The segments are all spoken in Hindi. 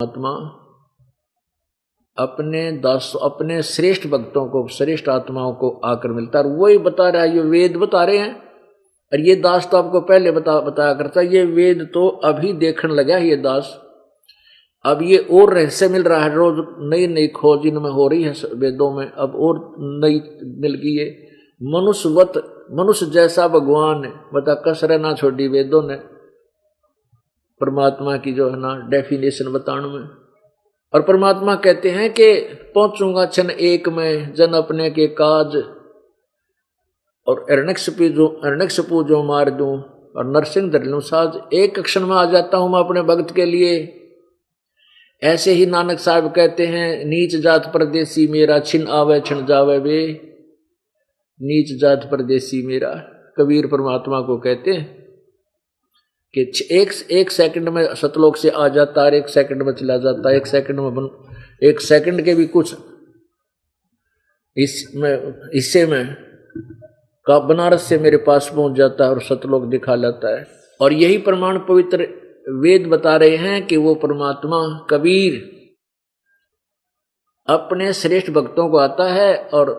आत्मा अपने श्रेष्ठ भक्तों को, श्रेष्ठ आत्माओं को आकर मिलता है। और वही बता रहा है, ये वेद बता रहे हैं। और ये दास तो आपको पहले बताया करता, ये वेद तो अभी देखने लगा है ये दास। अब ये और रहस्य मिल रहा है, रोज नई नई खोज इनमें हो रही है वेदों में। अब और नई मिल गई है। मनुष्य जैसा भगवान ने बता कसर ना छोड़ी वेदों ने परमात्मा की जो है ना डेफिनेशन बताने में। और परमात्मा कहते हैं कि पहुंचूंगा क्षण एक में जन अपने के काज, और हिरण्यकशिपु जो मार दूं और नरसिंह धर लूं साज, एक क्षण में आ जाता हूं मैं अपने भक्त के लिए। ऐसे ही नानक साहब कहते हैं, नीच जात परदेसी मेरा छिन आवे छिन जावे वे। नीच जात परदेसी मेरा कबीर परमात्मा को कहते हैं कि एक सेकंड में सतलोक से आ जाता है, एक सेकंड में चला जाता है, एक सेकंड के भी कुछ हिस्से में का बनारस से मेरे पास पहुंच जाता है और सतलोक दिखा लाता है। और यही प्रमाण पवित्र वेद बता रहे हैं कि वो परमात्मा कबीर अपने श्रेष्ठ भक्तों को आता है और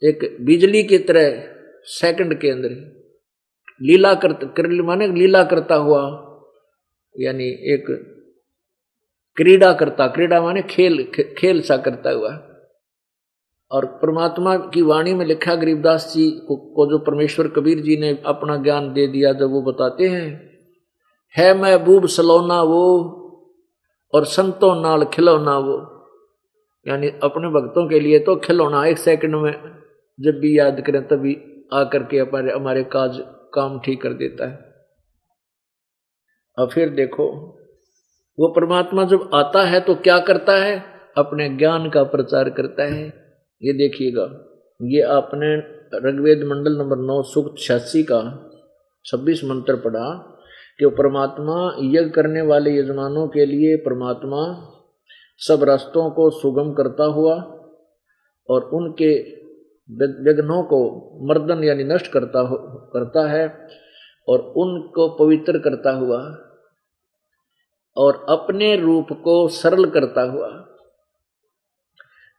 एक बिजली की तरह सेकंड के अंदर लीला करता हुआ, यानी एक क्रीड़ा माने खेल सा करता हुआ। और परमात्मा की वाणी में लिखा, गरीबदास जी को जो परमेश्वर कबीर जी ने अपना ज्ञान दे दिया, जब वो बताते हैं, है महबूब सलोना वो और संतों नाल खिलौना वो। यानी अपने भक्तों के लिए तो खिलौना, एक सेकंड में जब भी याद करें तभी आकर के हमारे काम ठीक कर देता है। और फिर देखो वो परमात्मा जब आता है तो क्या करता है, अपने ज्ञान का प्रचार करता है। ये देखिएगा, ये आपने ऋग्वेद मंडल नंबर 9 सूक्त 86 का 26 मंत्र पढ़ा कि परमात्मा यज्ञ करने वाले यजमानों के लिए परमात्मा सब रास्तों को सुगम करता हुआ और उनके विघ्नों को मर्दन यानी नष्ट करता है और उनको पवित्र करता हुआ और अपने रूप को सरल करता हुआ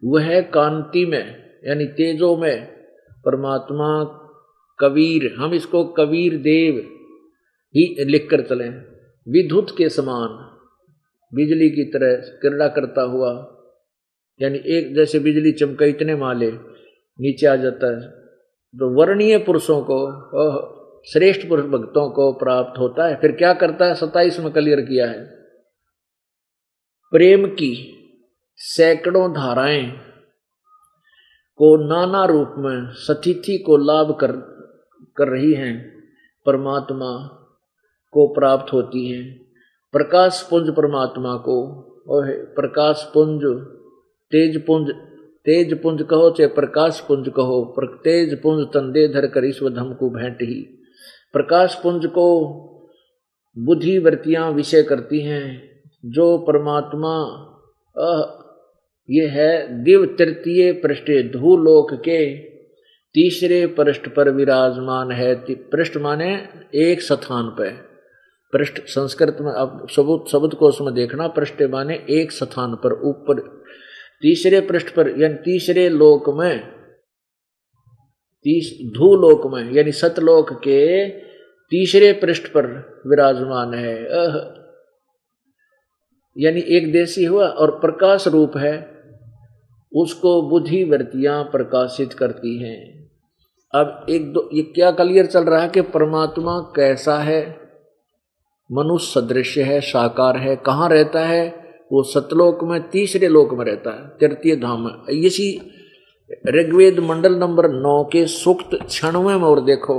वह कांति में यानी तेजो में परमात्मा कबीर, हम इसको कबीर देव ही लिखकर चलें, विद्युत के समान बिजली की तरह क्रीड़ा करता हुआ, यानी एक जैसे बिजली चमके इतने माले नीचे आ जाता है। तो वर्णीय पुरुषों को, श्रेष्ठ पुरुष भक्तों को प्राप्त होता है। फिर क्या करता है, 27 में क्लियर किया है, प्रेम की सैकड़ों धाराएं को नाना रूप में सतिथि को लाभ कर रही हैं, परमात्मा को प्राप्त होती हैं। प्रकाश पुंज परमात्मा को, प्रकाश पुंज, तेज पुंज कहो चाहे प्रकाश पुंज कहो, तेज पुंज तंदे धर कर ईश्वधम को भेंट ही। प्रकाश पुंज को बुद्धि वृत्तियां विषय करती हैं, जो परमात्मा ये है दिव्य तृतीय पृष्ठे धूलोक के तीसरे पृष्ठ पर विराजमान है। पृष्ठ माने एक स्थान पर, पृष्ठ संस्कृत में अब शब्द को उसमें देखना, पृष्ठ माने एक स्थान पर, ऊपर तीसरे पृष्ठ पर यानी तीसरे लोक में, धूलोक में यानी सतलोक के तीसरे पृष्ठ पर विराजमान है। यानी एक देशी हुआ और प्रकाश रूप है, उसको बुद्धि वृत्तियां प्रकाशित करती हैं। अब ये क्या क्लियर चल रहा है कि परमात्मा कैसा है, मनुष्य सदृश है, साकार है। कहाँ रहता है वो? सतलोक में, तीसरे लोक में रहता है, तृतीय धाम में। इसी ऋग्वेद मंडल नंबर 9 के सूक्त 96 में, और देखो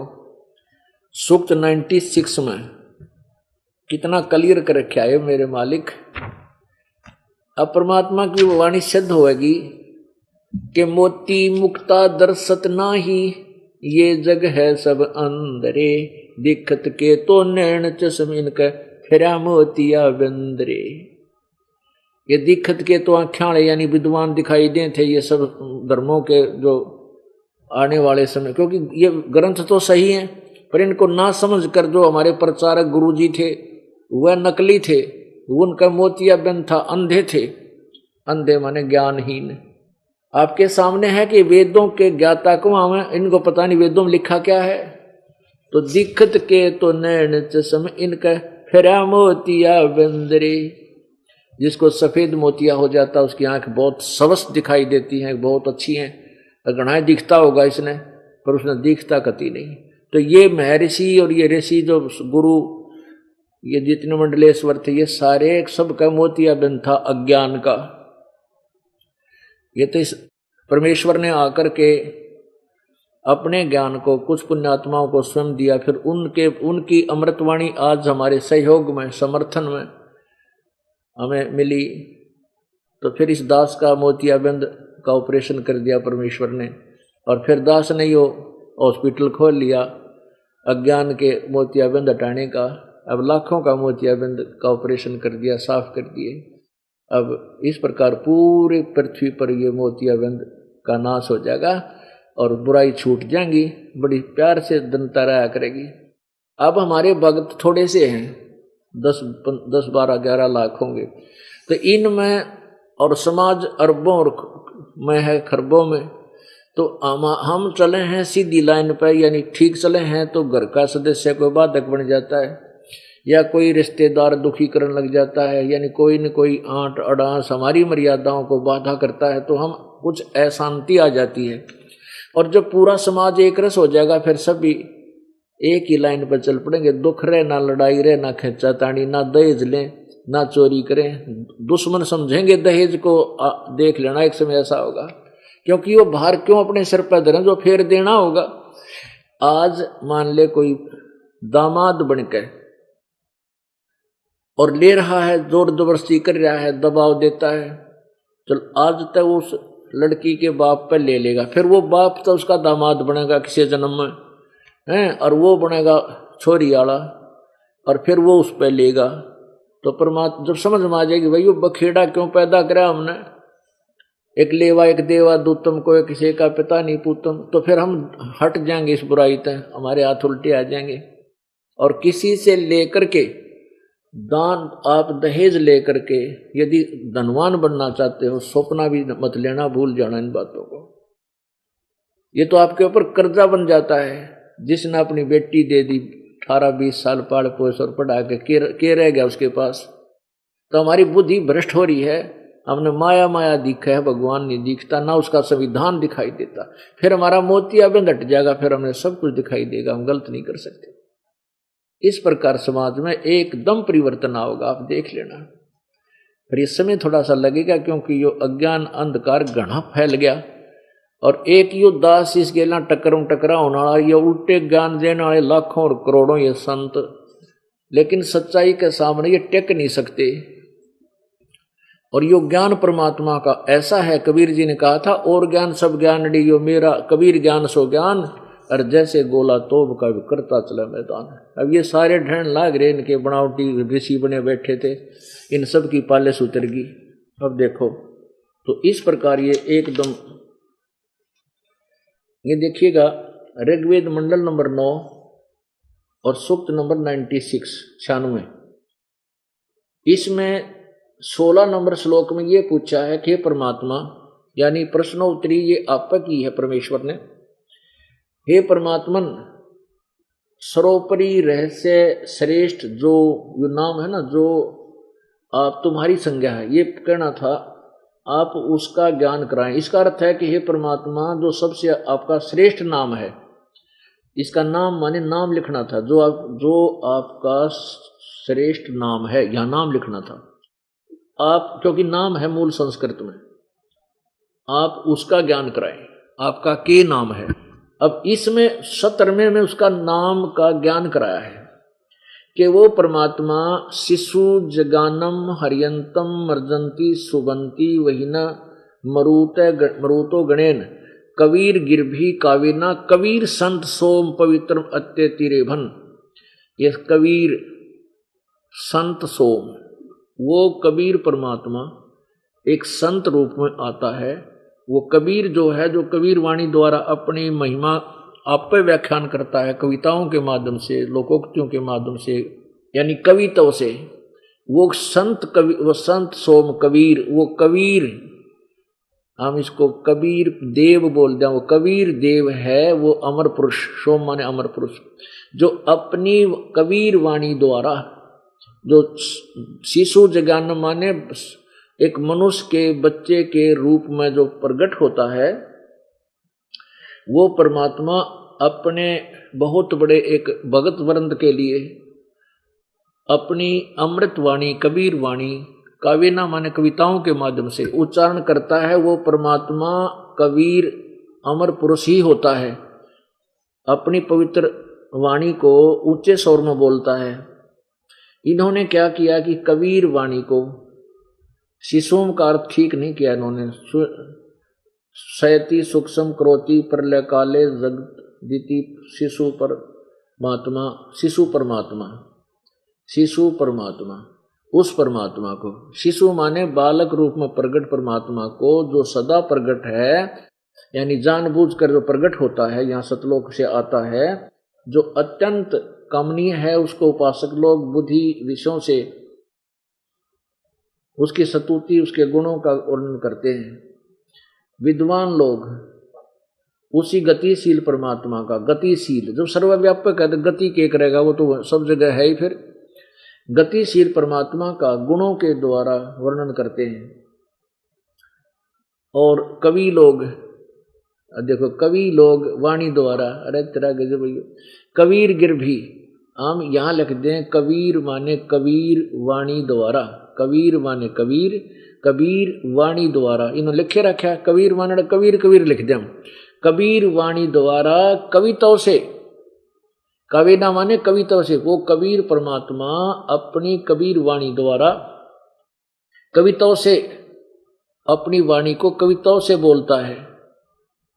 सूक्त 96 में कितना क्लियर कर रखा है मेरे मालिक। अब परमात्मा की वाणी सिद्ध होगी कि मोती मुक्ता दर्शत नाही, ये जग है सब अंदरे, दिखत के तो नैन चश्मिन के फिरा मोतिया बंदरे। ये दिखत के तो आँखें यानी विद्वान दिखाई दे थे ये सब धर्मों के जो आने वाले समय, क्योंकि ये ग्रंथ तो सही हैं पर इनको ना समझ कर जो हमारे प्रचारक गुरुजी थे वह नकली थे, उनका मोतियाबिंद था, अंधे थे, अंधे माने ज्ञानहीन। आपके सामने है कि वेदों के ज्ञाता को हमें इनको पता नहीं वेदों में लिखा क्या है। तो दिखत के तो नैन चश्म इनका फेरा मोतिया बिंदरे, जिसको सफेद मोतिया हो जाता उसकी आंख बहुत स्वस्थ दिखाई देती हैं, बहुत अच्छी हैं। गणाएं दिखता होगा इसने, पर उसने दिखता कति नहीं। तो ये महर्षि और ये ऋषि जो गुरु, ये जितने मंडलेश्वर थे, ये सारे सबका मोतियाबिंद था अज्ञान का। ये तो इस परमेश्वर ने आकर के अपने ज्ञान को कुछ पुण्यात्माओं को स्वयं दिया, फिर उनकी अमृतवाणी आज हमारे सहयोग में, समर्थन में हमें मिली। तो फिर इस दास का मोतियाबिंद का ऑपरेशन कर दिया परमेश्वर ने, और फिर दास ने यो हॉस्पिटल खोल लिया अज्ञान के मोतियाबिंद हटाने का। अब लाखों का मोतियाबिंद का ऑपरेशन कर दिया, साफ कर दिए। अब इस प्रकार पूरे पृथ्वी पर ये मोतियाबिंद का नाश हो जाएगा और बुराई छूट जाएंगी, बड़ी प्यार से जनता रहा करेगी। अब हमारे भक्त थोड़े से हैं, 10, 12, 11 लाख होंगे, तो इनमें और समाज अरबों में है, खरबों में। तो हम चले हैं सीधी लाइन पर, यानी ठीक चले हैं तो घर का सदस्य कोई बाधक बन जाता है, या कोई रिश्तेदार दुखी करने लग जाता है, यानी कोई न कोई आंट अड़ास हमारी मर्यादाओं को बाधा करता है, तो हम कुछ अशांति आ जाती है। और जब पूरा समाज एक रस हो जाएगा, फिर सभी एक ही लाइन पर चल पड़ेंगे। दुख रहे, ना लड़ाई रहे, ना खींचातानी, ना दहेज लें, ना चोरी करें। दुश्मन समझेंगे दहेज को, देख लेना एक समय ऐसा होगा, क्योंकि वो भार क्यों अपने सिर पर धरे, जो फेर देना होगा। आज मान ले कोई दामाद बनकर और ले रहा है, जोर जबरदस्ती कर रहा है, दबाव देता है, चल आज तक उस लड़की के बाप पर ले लेगा, फिर वो बाप तो उसका दामाद बनेगा किसी जन्म में हैं, और वो बनेगा छोरी वाला, और फिर वो उस पर लेगा। तो परमात्मा जब समझ में आ जाएगी भाई वो बखेड़ा क्यों पैदा करा हमने, एक लेवा एक देवा दूतम को किसी का पिता नहीं पूतम, तो फिर हम हट जाएंगे इस बुराई तक, हमारे हाथ उल्टे आ जाएंगे। और किसी से लेकर के दान, आप दहेज लेकर के यदि धनवान बनना चाहते हो, सपना भी मत लेना, भूल जाना इन बातों को। ये तो आपके ऊपर कर्जा बन जाता है। जिसने अपनी बेटी दे दी, 18-20 साल पाल पोस और पढ़ा के रह गया उसके पास, तो हमारी बुद्धि भ्रष्ट हो रही है। हमने माया माया दिखा है, भगवान नहीं दिखता, ना उसका संविधान दिखाई देता। फिर हमारा मोतियाबिंद हट जाएगा, फिर हमें सब कुछ दिखाई देगा, हम गलत नहीं कर सकते। इस प्रकार समाज में एकदम परिवर्तन आओगा, आप देख लेना। पर इस समय थोड़ा सा लगेगा, क्योंकि यो अज्ञान अंधकार घना फैल गया, और एक यो दास इस गेला टकरा होने वाला, ये उल्टे ज्ञान देने वाले लाखों और करोड़ों ये संत, लेकिन सच्चाई के सामने ये टेक नहीं सकते। और यो ज्ञान परमात्मा का ऐसा है, कबीर जी ने कहा था, और ज्ञान सब ज्ञान डी यो मेरा, कबीर ज्ञान सो ज्ञान, और जैसे गोला तोब का भी करता चला मैदान। अब ये सारे ढहन लाग रहे, इनके बनावटी ऋषि बने बैठे थे, इन सब की पालिश उतरगी। अब देखो, तो इस प्रकार ये एकदम, ये देखिएगा ऋग्वेद मंडल नंबर 9 और सूक्त नंबर 96, इसमें 16 नंबर श्लोक में ये पूछा है कि परमात्मा, यानी प्रश्नोत्तरी ये आपकी है परमेश्वर ने, हे परमात्मन, सर्वोपरि रहस्य श्रेष्ठ जो यो नाम है ना, जो आप तुम्हारी संज्ञा है, ये कहना था, आप उसका ज्ञान कराएं। इसका अर्थ है कि हे परमात्मा, जो सबसे आपका श्रेष्ठ नाम है, इसका नाम माने नाम लिखना था, जो आपका श्रेष्ठ नाम है, यह नाम लिखना था आप, क्योंकि नाम है मूल संस्कृत में, आप उसका ज्ञान कराएं, आपका के नाम है। अब इसमें 17वें में उसका नाम का ज्ञान कराया है कि वो परमात्मा शिशु जगानम हरियंतम मर्जंती सुबंती वहीना मरुतो गणेन कबीर गिरभी काविना कबीर संत सोम पवित्र अत्य तिरेभन। ये कबीर संत सोम, वो कबीर परमात्मा एक संत रूप में आता है। वो कबीर जो है, जो कबीर वाणी द्वारा अपनी महिमा आप पे व्याख्यान करता है, कविताओं के माध्यम से, लोकोक्तियों के माध्यम से, यानी कविताओं से, वो संत कवि, वो संत सोम कबीर, वो कबीर, हम इसको कबीर देव बोल दें, वो कबीर देव है, वो अमर पुरुष, सोम माने अमर पुरुष, जो अपनी कबीर वाणी द्वारा, जो शिशु जगान माने एक मनुष्य के बच्चे के रूप में जो प्रकट होता है, वो परमात्मा अपने बहुत बड़े एक भगत वृंद के लिए अपनी अमृत वाणी, कबीर वाणी, काव्यना माने कविताओं के माध्यम से उच्चारण करता है। वो परमात्मा कबीर अमर पुरुष ही होता है, अपनी पवित्र वाणी को ऊंचे स्वर में बोलता है। इन्होंने क्या किया कि कबीर वाणी को, शिशुओं का अर्थ ठीक नहीं किया इन्होंने, शयति सूक्ष्म क्रोति प्रलय काले जगत दीति शिशु परमात्मा, शिशु परमात्मा, शिशु परमात्मा, उस परमात्मा को, शिशु माने बालक रूप में प्रकट परमात्मा को, जो सदा प्रकट है, यानी जानबूझकर जो प्रकट होता है, यहाँ सतलोक से आता है, जो अत्यंत कमनीय है, उसको उपासक लोग बुद्धि विषयों से उसकी स्तुति, उसके गुणों का वर्णन करते हैं। विद्वान लोग उसी गतिशील परमात्मा का, गतिशील जो सर्वव्यापक है, तो गति के करेगा, वो तो सब जगह है ही, फिर गतिशील परमात्मा का गुणों के द्वारा वर्णन करते हैं। और कवि लोग, देखो कवि लोग वाणी द्वारा, अरे तेरा गजब भैया, कबीर गिर भी, हम यहाँ लिख दें कबीर माने कबीर वाणी द्वारा, कबीर माने कबीर, कबीर वाणी द्वारा, इन्होंने लिखे रखा है, कबीर माने कबीर, कबीर लिख दें, कबीर वाणी द्वारा कविताओं से, कविता माने कविताओं से, वो कबीर परमात्मा अपनी कबीर वाणी द्वारा कविताओं से, अपनी वाणी को कविताओं से बोलता है,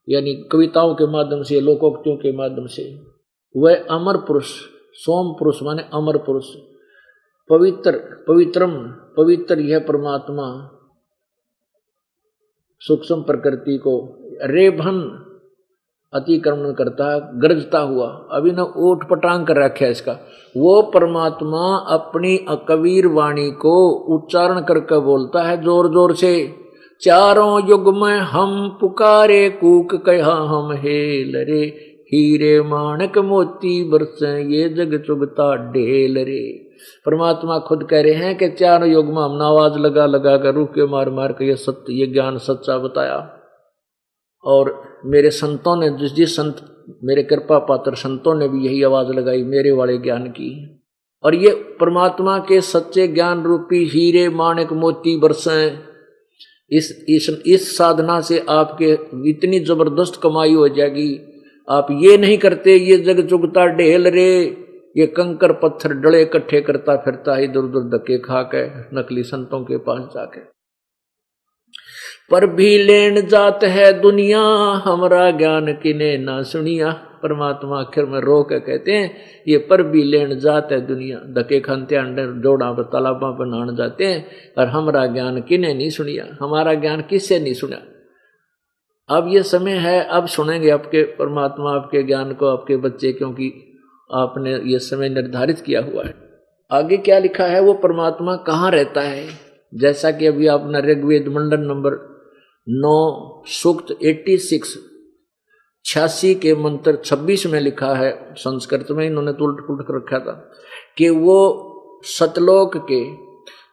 यानी कविताओं के माध्यम से, लोकोक्तियों के माध्यम से। वह अमर पुरुष, सोम पुरुष माने अमर पुरुष, पवित्र, पवित्रम, पवित्र यह परमात्मा सूक्ष्म प्रकृति को रेभन अतिक्रमण करता है, गरजता हुआ, अभी न ऊट पटांग कर रखा है इसका, वो परमात्मा अपनी कबीर वाणी को उच्चारण करके बोलता है जोर जोर से, चारों युग में हम पुकारे कूक कहा हम हेल रे, हीरे माणक मोती बरसे ये जग चुगता ढेल रे। परमात्मा खुद कह रहे हैं कि चारों युग में हमने आवाज लगा लगा कर, रूह के मार मार कर ये सत्य, ये ज्ञान सच्चा बताया। और मेरे संतों ने, जिस संत, मेरे कृपा पात्र संतों ने भी यही आवाज लगाई मेरे वाले ज्ञान की। और ये परमात्मा के सच्चे ज्ञान रूपी हीरे माणक मोती बरसें, इस साधना से आपके इतनी जबरदस्त कमाई हो जाएगी। आप ये नहीं करते, ये जग चुगता ढेल रे, ये कंकर पत्थर डले इकट्ठे करता फिरता इधर उधर धक्के खा के नकली संतों के पास जाके, पर भी लेन जात है दुनिया, हमरा ज्ञान किने ना सुनिया। परमात्मा आखिर में रो के कहते हैं, ये पर भी लेन जात है दुनिया, धक्के खानते अंडे जोड़ा पर तालाबा पर नहाने जाते हैं, और हमरा ज्ञान किने नहीं सुनिया, हमारा ज्ञान किससे नहीं सुना। अब ये समय है, अब सुनेंगे आपके परमात्मा आपके ज्ञान को, आपके बच्चे, क्योंकि आपने ये समय निर्धारित किया हुआ है। आगे क्या लिखा है, वो परमात्मा कहाँ रहता है, जैसा कि अभी आपने ऋग्वेद मंडल नंबर 9 सूक्त 86 के मंत्र 26 में लिखा है, संस्कृत में इन्होंने तो उलट पुलट कर रखा था, कि वो सतलोक के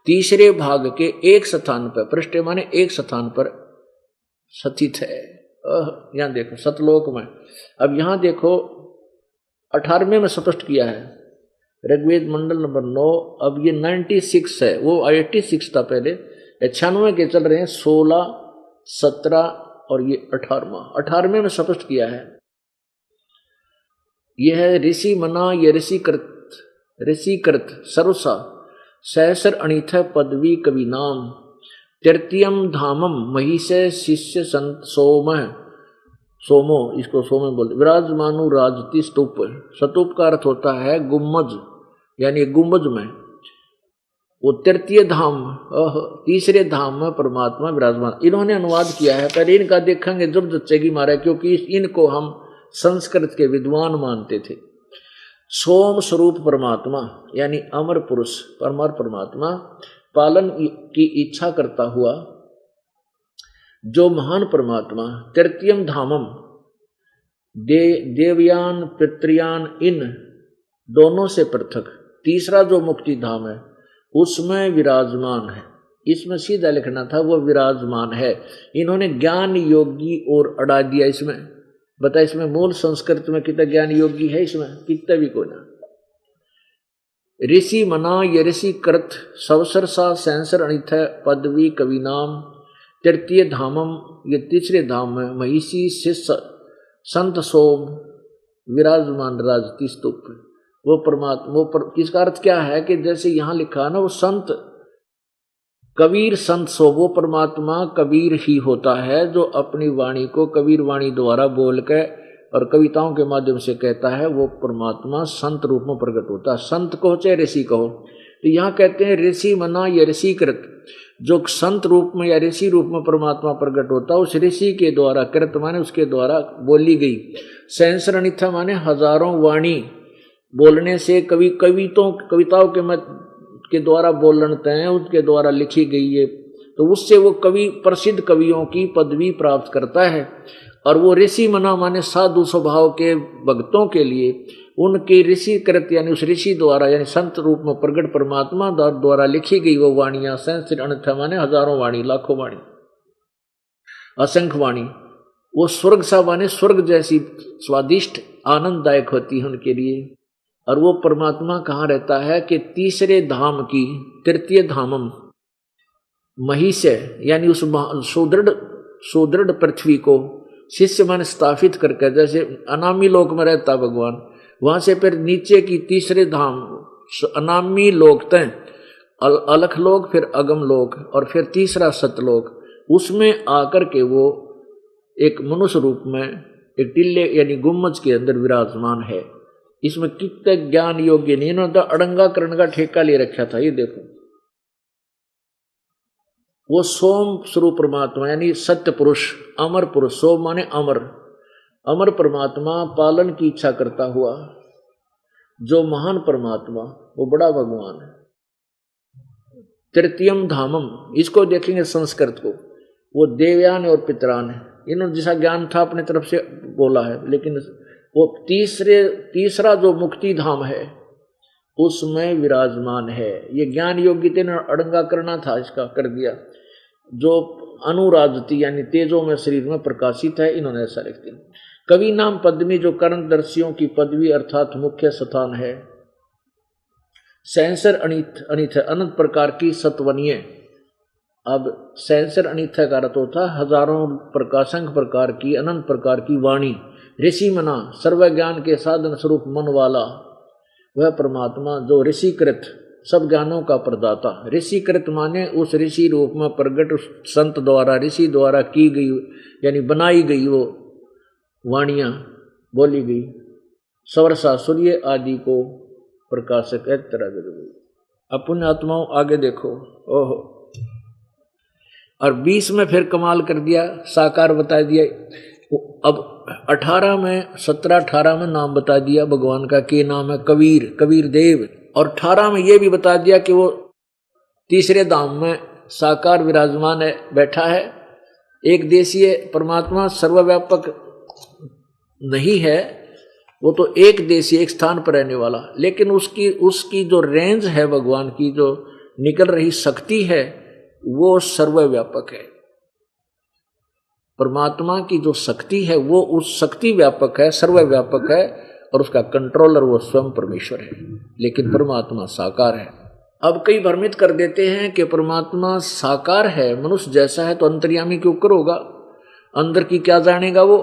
तीसरे भाग के एक स्थान पर, पृष्ठ माने एक स्थान पर स्थित है। यहाँ देखो सतलोक में, अब यहाँ देखो 18वें में स्पष्ट किया है, ऋग्वेद मंडल नंबर 9, अब ये 96 है, वो 86 था पहले, 96 के चल रहे हैं, 16, 17 और ये 18वें में स्पष्ट किया है। यह है ऋषि मना, ये ऋषिकृत सर्वसा सहस्र अणिथ पदवी कवि नाम, तृतीयम धामम महिषे शिष्य संत सोमो, इसको सोमे बोलते, विराजमानु राजती स्तूप, स्तूप का अर्थ होता है गुम्बज, यानी गुम्बज में, वो तृतीय धाम, तीसरे धाम में परमात्मा विराजमान। इन्होंने अनुवाद किया है, पहले इनका देखेंगे जब जच्चेगी मारा, क्योंकि इनको हम संस्कृत के विद्वान मानते थे। सोम स्वरूप परमात्मा यानी अमर पुरुष परमार परमात्मा पालन की इच्छा करता हुआ जो महान परमात्मा तृतीयम धामम देवयान पितृयान इन दोनों से पृथक तीसरा जो मुक्ति धाम है उसमें विराजमान है। इसमें सीधा लिखना था वो विराजमान है। इन्होंने ज्ञान योगी और अड़ा दिया इसमें। बता इसमें मूल संस्कृत में कितना ज्ञान योगी है, इसमें कितना भी कोई ना। ऋषि मना ये ऋषि कृत सवसर सा सैंसर अनिथ पदवी कवि नाम तृतीय धामम ये तीसरे धाम में महिषी शिष्य संत सोम विराजमान राजती स्तूप वो परमात्मा इसका अर्थ क्या है कि जैसे यहां लिखा ना वो संत कबीर संत सो वो परमात्मा कबीर ही होता है जो अपनी वाणी को कबीर वाणी द्वारा बोल के और कविताओं के माध्यम से कहता है। वो परमात्मा संत रूप में प्रकट होता है। संत कहो चाहे ऋषि कहो। तो यहाँ कहते हैं ऋषि मना या ऋषि कृत जो संत रूप में या ऋषि रूप में परमात्मा प्रकट होता है उस ऋषि के द्वारा कृत माने उसके द्वारा बोली गई। सहस्रानिथा माने हजारों वाणी बोलने से कविताओं के द्वारा बोलते हैं उसके द्वारा लिखी गई है तो उससे वो कवि प्रसिद्ध कवियों की पदवी प्राप्त करता है। और वो ऋषि मना माने साधु स्वभाव के भक्तों के लिए उनके ऋषि कृत यानी उस ऋषि द्वारा यानी संत रूप में प्रकट परमात्मा द्वारा लिखी गई वो वाणियां सहस्र अनथा माने हजारों वाणी लाखों वाणी असंख्य वाणी वो स्वर्ग सा माने स्वर्ग जैसी स्वादिष्ट आनंददायक होती है उनके लिए। और वो परमात्मा कहाँ रहता है कि तीसरे धाम की तृतीय धामम महिष यानी उस सुदृढ़ पृथ्वी को शिष्य मन स्थापित करके जैसे अनामी लोक में रहता भगवान वहां से फिर नीचे की तीसरे धाम अनामी लोक तय अलख लोक फिर अगम लोक और फिर तीसरा सतलोक उसमें आकर के वो एक मनुष्य रूप में एक टिल्ले यानी गुम्मज के अंदर विराजमान है। इसमें कितने ज्ञान योग्य नहीं इन्होंने तो अड़ंगाकरण का ठेका ले रखा था। ये देखो वो सोम स्वरूप परमात्मा यानी सत्य पुरुष अमर पुरुष सोम माने अमर परमात्मा पालन की इच्छा करता हुआ जो महान परमात्मा वो बड़ा भगवान है। तृतीयम धामम इसको देखेंगे संस्कृत को वो देवयान और पितरान है। इन्होंने जैसा ज्ञान था अपने तरफ से बोला है लेकिन वो तीसरा जो मुक्ति धाम है उसमें विराजमान है। ये ज्ञान योग्यता ने अड़ंगा करना था इसका कर दिया। जो अनुराजती यानी तेजों में शरीर में प्रकाशित है इन्होंने ऐसा लिख दिया। कवि नाम पद्मी जो कर्णदर्शियों की पदवी अर्थात मुख्य स्थान है। सहस्र अनिथ अनंत प्रकार की सत्वनीय। अब सहस्र अनिथ का अर्थ होता हजारों प्रकाशंक प्रकार की अनंत प्रकार की वाणी। ऋषि मना सर्व ज्ञान के साधन स्वरूप मन वाला वह परमात्मा जो ऋषिकृत सब ज्ञानों का प्रदाता। ऋषिकृत माने उस ऋषि रूप में प्रकट संत द्वारा ऋषि द्वारा की गई यानी बनाई गई वो वाणियां बोली गई सवरसा सूर्य आदि को प्रकाशक एक तरह के। अब पुण्य आत्माओं आगे देखो ओहो और 20 में फिर कमाल कर दिया साकार बता दिया। अब 17-18 में नाम बता दिया भगवान का कि नाम है कबीर देव। और 18 में ये भी बता दिया कि वो तीसरे धाम में साकार विराजमान है बैठा है। एक देशीय परमात्मा सर्वव्यापक नहीं है वो तो एक देशीय एक स्थान पर रहने वाला लेकिन उसकी जो रेंज है भगवान की जो निकल रही शक्ति है वो सर्वव्यापक है। परमात्मा की जो शक्ति है वो उस शक्ति व्यापक है सर्वव्यापक है और उसका कंट्रोलर वो स्वयं परमेश्वर है लेकिन परमात्मा साकार है। अब कई भ्रमित कर देते हैं कि परमात्मा साकार है मनुष्य जैसा है तो अंतर्यामी क्यों कर होगा अंदर की क्या जानेगा वो।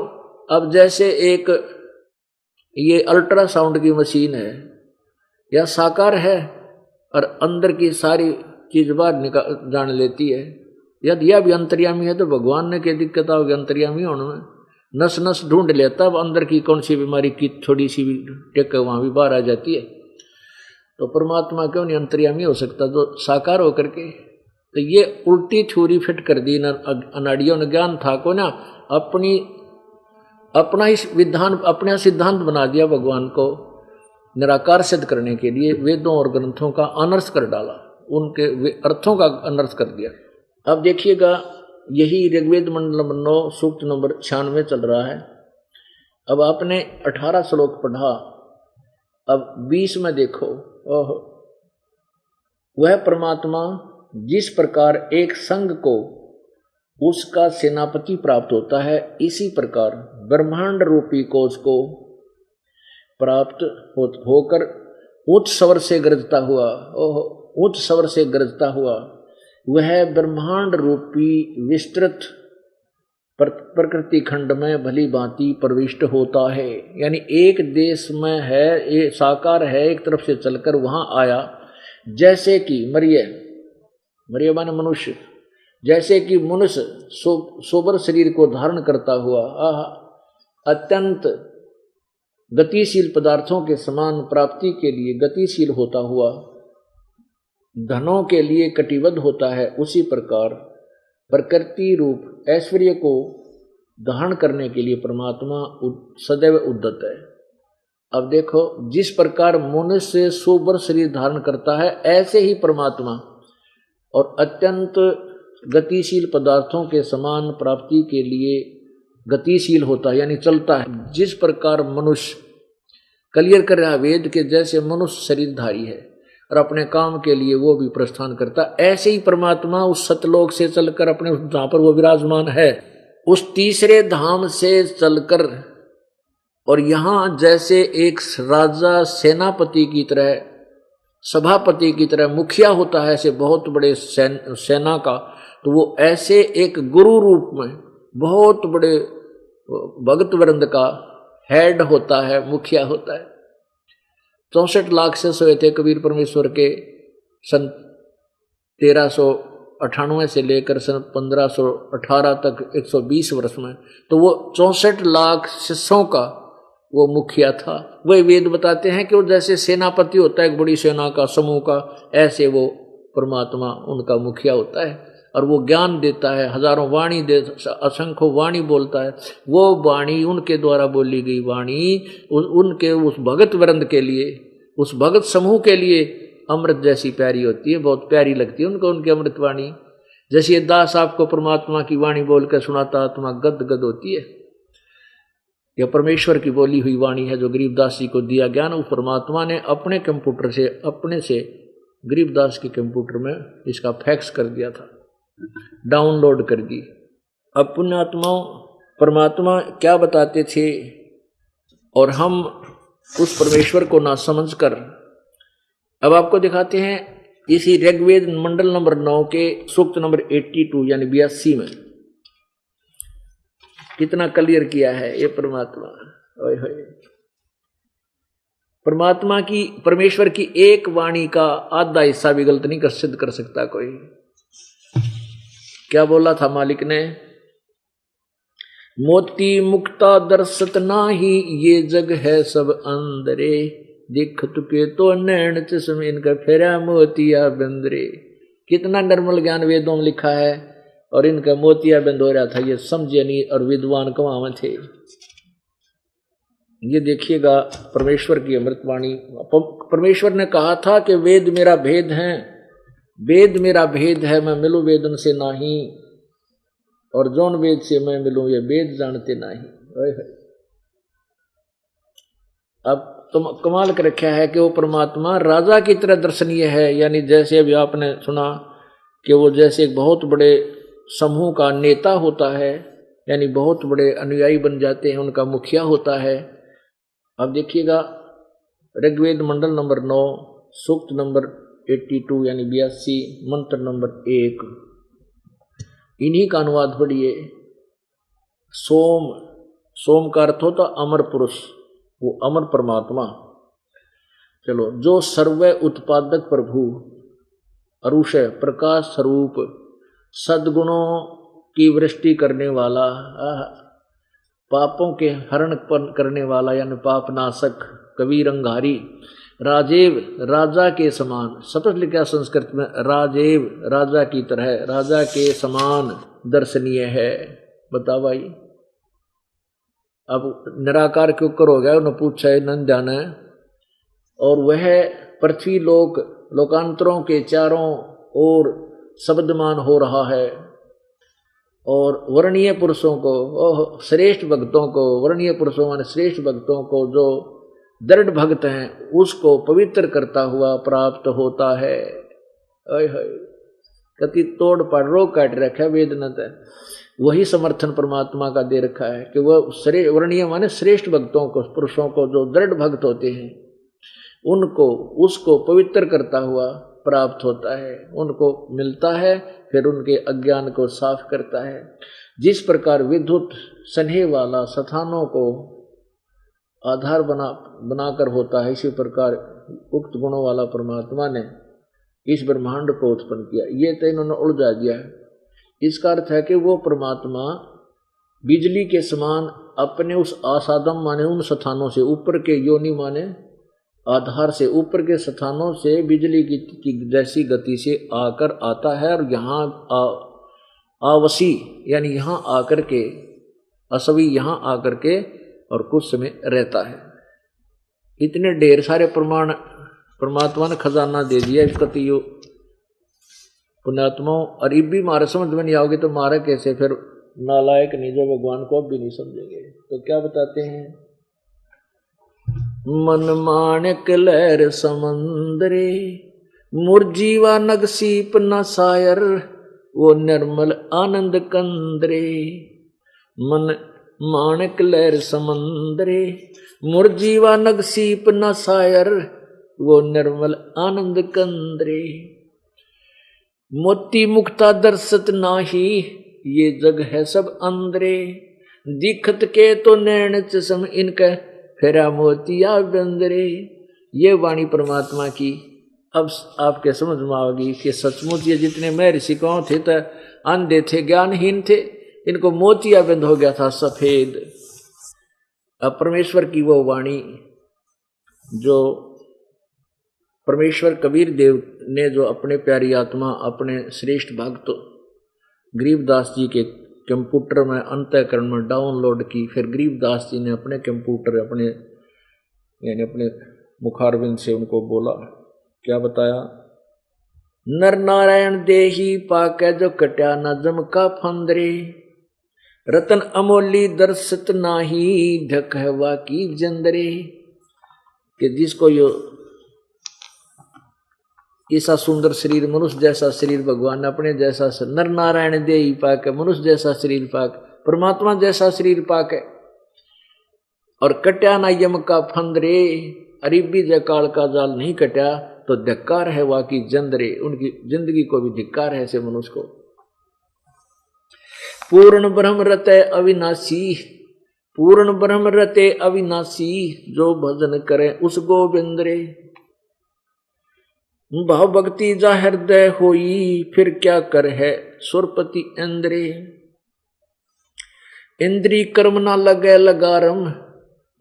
अब जैसे एक ये अल्ट्रासाउंड की मशीन है या साकार है और अंदर की सारी चीज बाहर जान लेती है यदि यह भी अंतर्यामी है तो भगवान ने क्या दिक्कत होगी अंतर्यामी होने में। नस नस ढूंढ लेता अब अंदर की कौन सी बीमारी की थोड़ी सी भी टेक वहां भी बाहर आ जाती है तो परमात्मा क्यों नहीं अंतर्यामी हो सकता जो साकार होकर के। तो ये उल्टी थ्योरी फिट कर दी अनाड़ियों ने ज्ञान था को ना अपना ही विधान अपना सिद्धांत बना दिया भगवान को निराकार सिद्ध करने के लिए वेदों और ग्रंथों का अनर्थ कर डाला, उनके अर्थों का अनर्थ कर दिया। अब देखिएगा, यही ऋग्वेद मंडल नंबर 9 सूक्त नंबर 96 चल रहा है। अब आपने 18 श्लोक पढ़ा, अब 20 में देखो, ओह, वह परमात्मा जिस प्रकार एक संघ को उसका सेनापति प्राप्त होता है, इसी प्रकार ब्रह्मांड रूपी कोश को प्राप्त होकर उच्च स्वर से गरजता हुआ, ओह, उच्च स्वर से गरजता हुआ वह ब्रह्मांड रूपी विस्तृत प्रकृति खंड में भली भांति प्रविष्ट होता है। यानी एक देश में है, एक साकार है, एक तरफ से चलकर वहां आया, जैसे कि मरिय माने मनुष्य, जैसे कि मनुष्य सोबर शरीर को धारण करता हुआ अत्यंत गतिशील पदार्थों के समान प्राप्ति के लिए गतिशील होता हुआ धनों के लिए कटिबद्ध होता है, उसी प्रकार प्रकृति रूप ऐश्वर्य को धारण करने के लिए परमात्मा सदैव उद्यत है। अब देखो, जिस प्रकार मनुष्य सोबर शरीर धारण करता है, ऐसे ही परमात्मा और अत्यंत गतिशील पदार्थों के समान प्राप्ति के लिए गतिशील होता है, यानी चलता है। जिस प्रकार मनुष्य क्लियर कर रहा वेद के, जैसे मनुष्य शरीरधारी है और अपने काम के लिए वो भी प्रस्थान करता, ऐसे ही परमात्मा उस सतलोक से चलकर अपने जहां पर वो विराजमान है, उस तीसरे धाम से चलकर, और यहां जैसे एक राजा सेनापति की तरह, सभापति की तरह मुखिया होता है ऐसे बहुत बड़े सेना का, तो वो ऐसे एक गुरु रूप में बहुत बड़े भगत वृंद का हेड होता है, मुखिया होता है। 64 लाख से सोए थे कबीर परमेश्वर के सन 1398 से लेकर सन 1518 तक 120 वर्ष में, तो वो 64 लाख शिष्यों का वो मुखिया था। वही वेद बताते हैं कि वो जैसे सेनापति होता है एक बड़ी सेना का समूह का, ऐसे वो परमात्मा उनका मुखिया होता है और वो ज्ञान देता है, हजारों वाणी दे, असंख्य वाणी बोलता है। वो वाणी, उनके द्वारा बोली गई वाणी उनके उस भगत वृंद के लिए, उस भगत समूह के लिए अमृत जैसी प्यारी होती है, बहुत प्यारी लगती है उनको उनकी अमृत वाणी। जैसे ये दास आपको परमात्मा की वाणी बोलकर सुनाता, आत्मा गद गद होती है। यह परमेश्वर की बोली हुई वाणी है जो गरीबदास जी को दिया ज्ञान, उस परमात्मा ने अपने कंप्यूटर से, अपने से गरीबदास के कंप्यूटर में इसका फैक्स कर दिया था, डाउनलोड कर दी। अब पुण्यात्माओं, परमात्मा क्या बताते थे और हम उस परमेश्वर को ना समझकर अब आपको दिखाते हैं इसी ऋग्वेद मंडल नंबर 9 के सूक्त नंबर 82 यानी 82 में कितना क्लियर किया है ये परमात्मा। ओए होए, परमात्मा की, परमेश्वर की एक वाणी का आधा हिस्सा भी गलत नहीं कर सिद्ध कर सकता कोई। क्या बोला था मालिक ने? मोती मुक्ता दर्शत नाही, ये जग है सब अंदरे, दिखत के तो नैन चश्मे इनका फेरा मोतिया बंदरे। कितना निर्मल ज्ञान वेदों में लिखा है और इनका मोतिया बंद हो रहा था, ये समझे नहीं और विद्वान कमावा थे। ये देखिएगा परमेश्वर की अमृतवाणी। परमेश्वर ने कहा था कि वेद मेरा भेद है, वेद मेरा भेद है, मैं मिलूं वेदन से नाही, और जौन वेद से मैं मिलूं ये वेद जानते नहीं। अब तो कमाल कर रखा है कि वो परमात्मा राजा की तरह दर्शनीय है। यानी जैसे अभी आपने सुना कि वो जैसे एक बहुत बड़े समूह का नेता होता है, यानी बहुत बड़े अनुयायी बन जाते हैं, उनका मुखिया होता है। अब देखिएगा ऋग्वेद मंडल नंबर 9 सूक्त नंबर 82 यानी 82 मंत्र नंबर 1, इन्हीं का अनुवाद पढ़िए। सोम, सोम का अर्थ होता अमर पुरुष, वो अमर परमात्मा। चलो, जो सर्व उत्पादक प्रभु, अरुषय प्रकाश स्वरूप, सद्गुणों की वृष्टि करने वाला, पापों के हरण करने वाला यानी पाप नाशक, कबीर अंगारी, राजेव राजा के समान, शपथ लिखा संस्कृत में, राजेव राजा की तरह, राजा के समान दर्शनीय है। बताओ भाई, अब निराकार क्यों करोगे? उन्होंने पूछा है नंद ध्यान है और वह पृथ्वी लोक लोकांतरों के चारों ओर शब्दमान हो रहा है। और वर्णीय पुरुषों को, श्रेष्ठ भक्तों को, वर्णीय पुरुषों माने श्रेष्ठ भक्तों को जो दृढ़ भक्त हैं उसको पवित्र करता हुआ प्राप्त होता है। कति तोड़ पाड़ रोग काट रखा है वेदनत है, वही समर्थन परमात्मा का दे रखा है कि वह वर्णीय माने श्रेष्ठ भक्तों को, पुरुषों को जो दृढ़ भक्त होते हैं उनको उसको पवित्र करता हुआ प्राप्त होता है, उनको मिलता है, फिर उनके अज्ञान को साफ करता है। जिस प्रकार विद्युत स्नेह वाला स्थानों को आधार बनाकर होता है, इसी प्रकार उक्त गुणों वाला परमात्मा ने इस ब्रह्मांड को उत्पन्न किया। ये तो इन्होंने उलझा दिया है। इसका अर्थ है कि वो परमात्मा बिजली के समान अपने उस आसादम माने उन स्थानों से, ऊपर के योनि माने आधार से, ऊपर के स्थानों से बिजली की जैसी गति से आकर आता है और यहाँ आवसी यानी यहाँ आकर के, असवी यहाँ आकर के और कुछ समय रहता है। इतने ढेर सारे प्रमाण परमात्मा ने खजाना दे दिया इस कतियो पुण्यात्माओं। और इब भी मारे समझ में नहीं आओगे तो मारे कैसे, फिर नालायक नहीं जो भगवान को अब भी नहीं समझेंगे। तो क्या बताते हैं, मन माणिक लहर समंदरे मुरजीवा नग सीप न सायर वो निर्मल आनंद कंदरे। मन माणिक लहर समंदरे मुरजीवा नग सीप न सायर वो निर्मल आनंद कंदरे। मोती मुक्ता दर्शत नाही ये जग है सब अंदरे। दिखत के तो नैन चसम इनके फेरा मोतिया बंदरे। ये वाणी परमात्मा की अब आपके समझ में आओगी कि सचमुच ये जितने मैं ऋषिकों थे तो अंधे थे, ज्ञानहीन थे, इनको मोतिया बंद हो गया था सफेद। अब परमेश्वर की वो वाणी जो परमेश्वर कबीर देव ने जो अपने प्यारी आत्मा अपने श्रेष्ठ भक्त गरीबदास जी के कंप्यूटर में अंतःकरण में डाउनलोड की, फिर गरीबदास जी ने अपने कंप्यूटर अपने मुखारविंद से उनको बोला, क्या बताया, नर नारायण देही पाके जो कट्या न जम का फंदरे। रतन अमोली दर्शत नाही ढकहवा की जंदरे। कि जिसको यो ऐसा सुंदर शरीर, मनुष्य जैसा शरीर भगवान ने अपने जैसा नर नारायण दे ही पाके, मनुष्य जैसा शरीर पाके, परमात्मा जैसा शरीर पाके, और कट्या ना यम का फंदरे। अरिबी जय काल का जाल नहीं कट्या तो धिक्कार है वाकी जंदरे। उनकी जिंदगी को भी धिक्कार है ऐसे मनुष्य को। पूर्ण ब्रह्म रते अविनाशी, पूर्ण ब्रह्म रते अविनाशी जो भजन करे उस गोविंद रे। भाव भक्ति जा हृदय होई फिर क्या कर है सुरपति इंद्रे। इंद्री कर्म ना लगे लगारम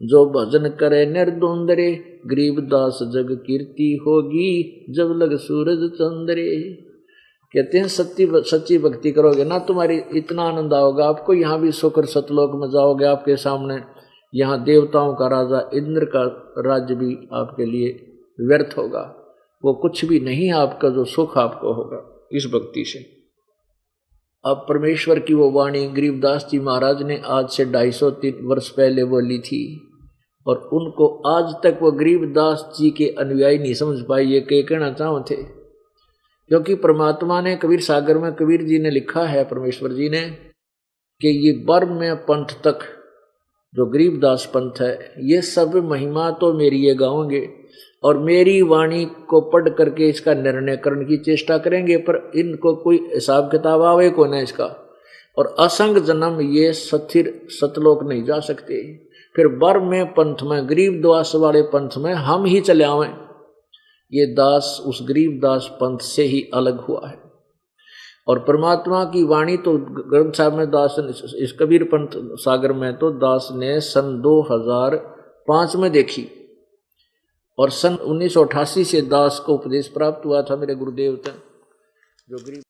जो भजन करे निर्द्वंदरे। गरीबदास जग कीर्ति होगी जब लग सूरज चंद्रे। कहते हैं सच्ची भक्ति करोगे ना तुम्हारी इतना आनंद आओगा, आपको यहाँ भी सुकर सतलोक में जाओगे, आपके सामने यहाँ देवताओं का राजा इंद्र का राज्य भी आपके लिए व्यर्थ होगा। वो कुछ भी नहीं, आपका जो सुख आपको होगा इस भक्ति से। अब परमेश्वर की वो वाणी गरीबदास जी महाराज ने आज से 250 वर्ष पहले बोली थी, और उनको आज तक वो गरीबदास जी के अनुयायी नहीं समझ पाए ये कहना चाहते थे। क्योंकि परमात्मा ने कबीर सागर में कबीर जी ने लिखा है, परमेश्वर जी ने, कि ये बर्म में पंथ तक जो गरीबदास पंथ है ये सब महिमा तो मेरी ये गाओगे और मेरी वाणी को पढ़ करके इसका निर्णय करने की चेष्टा करेंगे, पर इनको कोई हिसाब किताब आवे को ना इसका। और असंग जन्म ये स्थिर सतलोक नहीं जा सकते। फिर बर्म में पंथ में, गरीब दास वाले पंथ में हम ही चले आवें। ये दास उस गरीब दास पंथ से ही अलग हुआ है। और परमात्मा की वाणी तो ग्रंथ साहब में दास इस कबीर पंथ सागर में तो दास ने सन 2005 में देखी, और सन 1988 से दास को उपदेश प्राप्त हुआ था मेरे गुरुदेव तक जो गरीब